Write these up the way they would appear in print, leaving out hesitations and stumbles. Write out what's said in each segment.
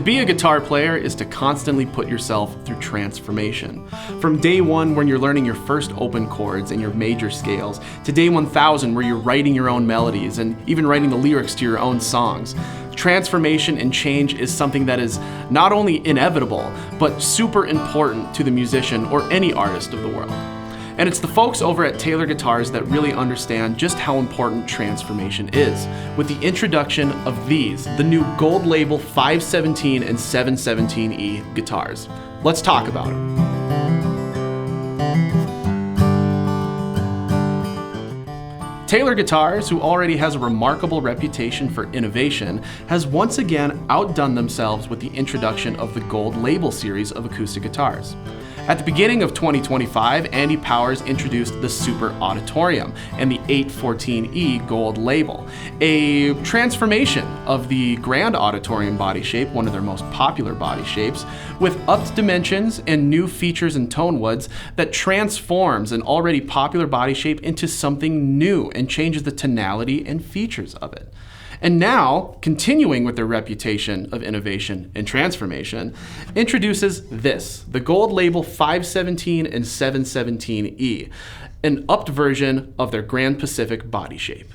To be a guitar player is to constantly put yourself through transformation. From day one when you're learning your first open chords and your major scales, to day 1000 where you're writing your own melodies and even writing the lyrics to your own songs. Transformation and change is something that is not only inevitable, but super important to the musician or any artist of the world. And it's the folks over at Taylor Guitars that really understand just how important transformation is, with the introduction of these, the new gold label 517 and 717e guitars. Let's talk about it. Taylor Guitars, who already has a remarkable reputation for innovation, has once again outdone themselves with the introduction of the Gold Label series of acoustic guitars. At the beginning of 2025, Andy Powers introduced the Super Auditorium and the 814e Gold Label, a transformation of the Grand Auditorium body shape, one of their most popular body shapes, with upped dimensions and new features and tone woods that transforms an already popular body shape into something new and changes the tonality and features of it. And now, continuing with their reputation of innovation and transformation, introduces this, the Gold Label 517 and 717e, an upped version of their Grand Pacific body shape.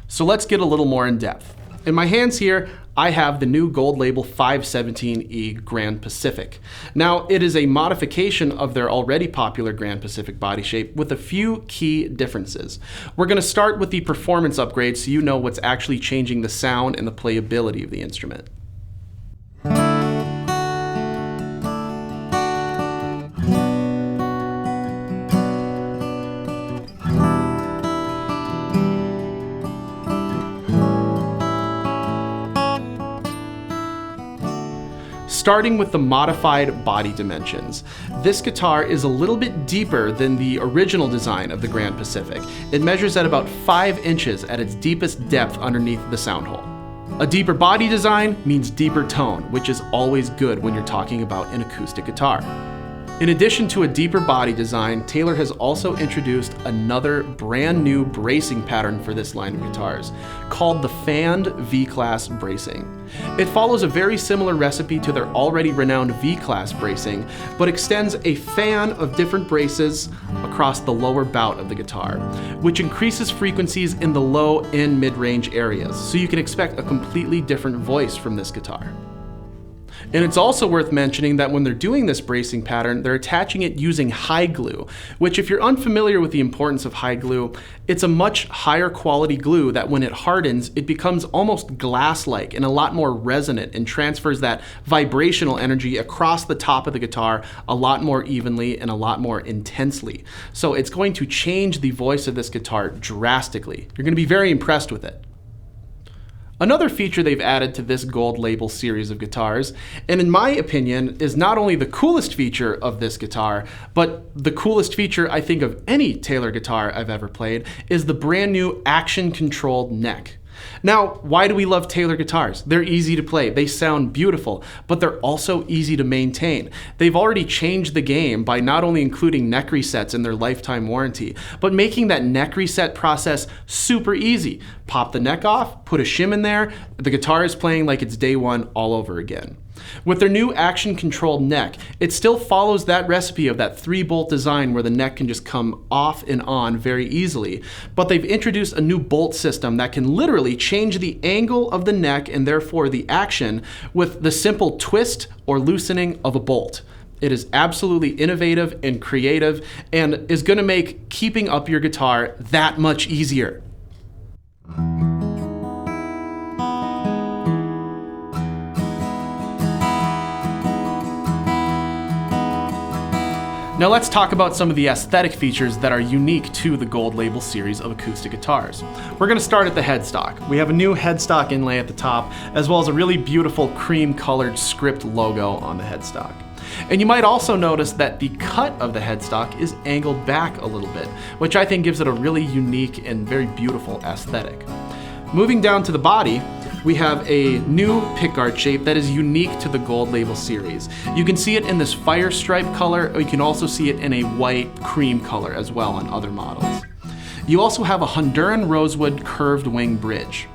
So let's get a little more in depth. In my hands here, I have the new Gold Label 517e Grand Pacific. Now, it is a modification of their already popular Grand Pacific body shape with a few key differences. We're going to start with the performance upgrade so you know what's actually changing the sound and the playability of the instrument. Starting with the modified body dimensions. This guitar is a little bit deeper than the original design of the Grand Pacific. It measures at about 5 inches at its deepest depth underneath the sound hole. A deeper body design means deeper tone, which is always good when you're talking about an acoustic guitar. In addition to a deeper body design, Taylor has also introduced another brand new bracing pattern for this line of guitars, called the fanned V-Class bracing. It follows a very similar recipe to their already renowned V-Class bracing, but extends a fan of different braces across the lower bout of the guitar, which increases frequencies in the low and mid-range areas, so you can expect a completely different voice from this guitar. And it's also worth mentioning that when they're doing this bracing pattern, they're attaching it using high glue, which if you're unfamiliar with the importance of high glue, it's a much higher quality glue that when it hardens, it becomes almost glass-like and a lot more resonant and transfers that vibrational energy across the top of the guitar a lot more evenly and a lot more intensely. So it's going to change the voice of this guitar drastically. You're going to be very impressed with it. Another feature they've added to this Gold Label series of guitars, and in my opinion, is not only the coolest feature of this guitar, but the coolest feature I think of any Taylor guitar I've ever played, is the brand new action-controlled neck. Now, why do we love Taylor guitars? They're easy to play, they sound beautiful, but they're also easy to maintain. They've already changed the game by not only including neck resets in their lifetime warranty, but making that neck reset process super easy. Pop the neck off, put a shim in there, the guitar is playing like it's day one all over again. With their new action-controlled neck, it still follows that recipe of that 3-bolt design where the neck can just come off and on very easily, but they've introduced a new bolt system that can literally change the angle of the neck and therefore the action with the simple twist or loosening of a bolt. It is absolutely innovative and creative and is going to make keeping up your guitar that much easier. Now let's talk about some of the aesthetic features that are unique to the Gold Label series of acoustic guitars. We're going to start at the headstock. We have a new headstock inlay at the top, as well as a really beautiful cream-colored script logo on the headstock. And you might also notice that the cut of the headstock is angled back a little bit, which I think gives it a really unique and very beautiful aesthetic. Moving down to the body, we have a new pickguard shape that is unique to the Gold Label series. You can see it in this fire stripe color, or you can also see it in a white cream color as well on other models. You also have a Honduran rosewood curved wing bridge.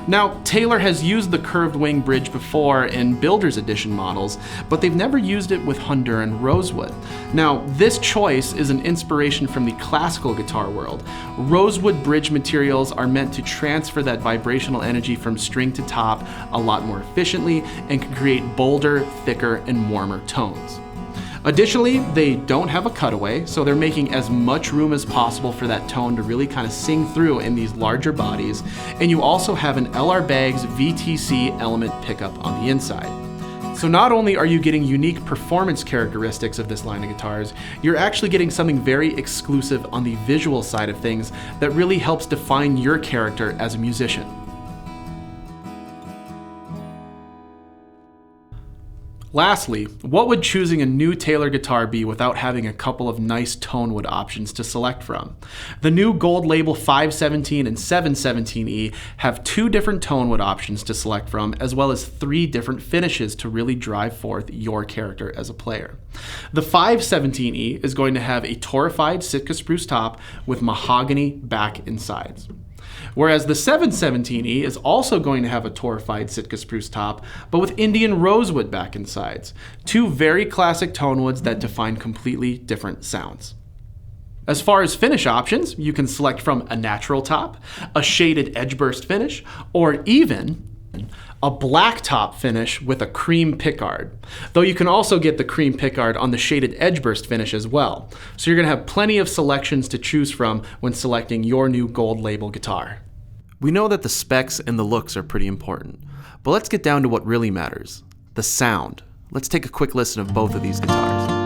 Now, Taylor has used the curved wing bridge before in Builder's Edition models, but they've never used it with Honduran rosewood. Now, this choice is an inspiration from the classical guitar world. Rosewood bridge materials are meant to transfer that vibrational energy from string to top a lot more efficiently and can create bolder, thicker, and warmer tones. Additionally, they don't have a cutaway, so they're making as much room as possible for that tone to really kind of sing through in these larger bodies. And you also have an LR Baggs VTC element pickup on the inside. So not only are you getting unique performance characteristics of this line of guitars, you're actually getting something very exclusive on the visual side of things that really helps define your character as a musician. Lastly, what would choosing a new Taylor guitar be without having a couple of nice Tonewood options to select from? The new Gold Label 517 and 717e have 2 different Tonewood options to select from, as well as 3 different finishes to really drive forth your character as a player. The 517e is going to have a torrefied Sitka spruce top with mahogany back and sides. Whereas the 717e is also going to have a torrefied Sitka spruce top, but with Indian rosewood back and sides. 2 very classic Tonewoods that define completely different sounds. As far as finish options, you can select from a natural top, a shaded edgeburst finish, or even a black top finish with a cream pickguard. Though you can also get the cream pickguard on the shaded edgeburst finish as well. So you're going to have plenty of selections to choose from when selecting your new Gold Label guitar. We know that the specs and the looks are pretty important, but let's get down to what really matters, the sound. Let's take a quick listen of both of these guitars.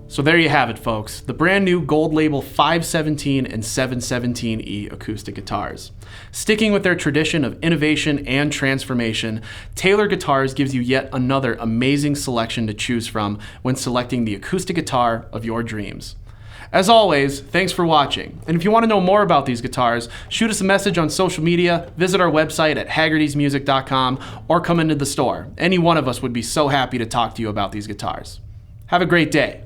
So there you have it, folks, the brand new Gold Label 517 and 717e acoustic guitars. Sticking with their tradition of innovation and transformation, Taylor Guitars gives you yet another amazing selection to choose from when selecting the acoustic guitar of your dreams. As always, thanks for watching. And if you want to know more about these guitars, shoot us a message on social media, visit our website at haggardysmusic.com, or come into the store. Any one of us would be so happy to talk to you about these guitars. Have a great day.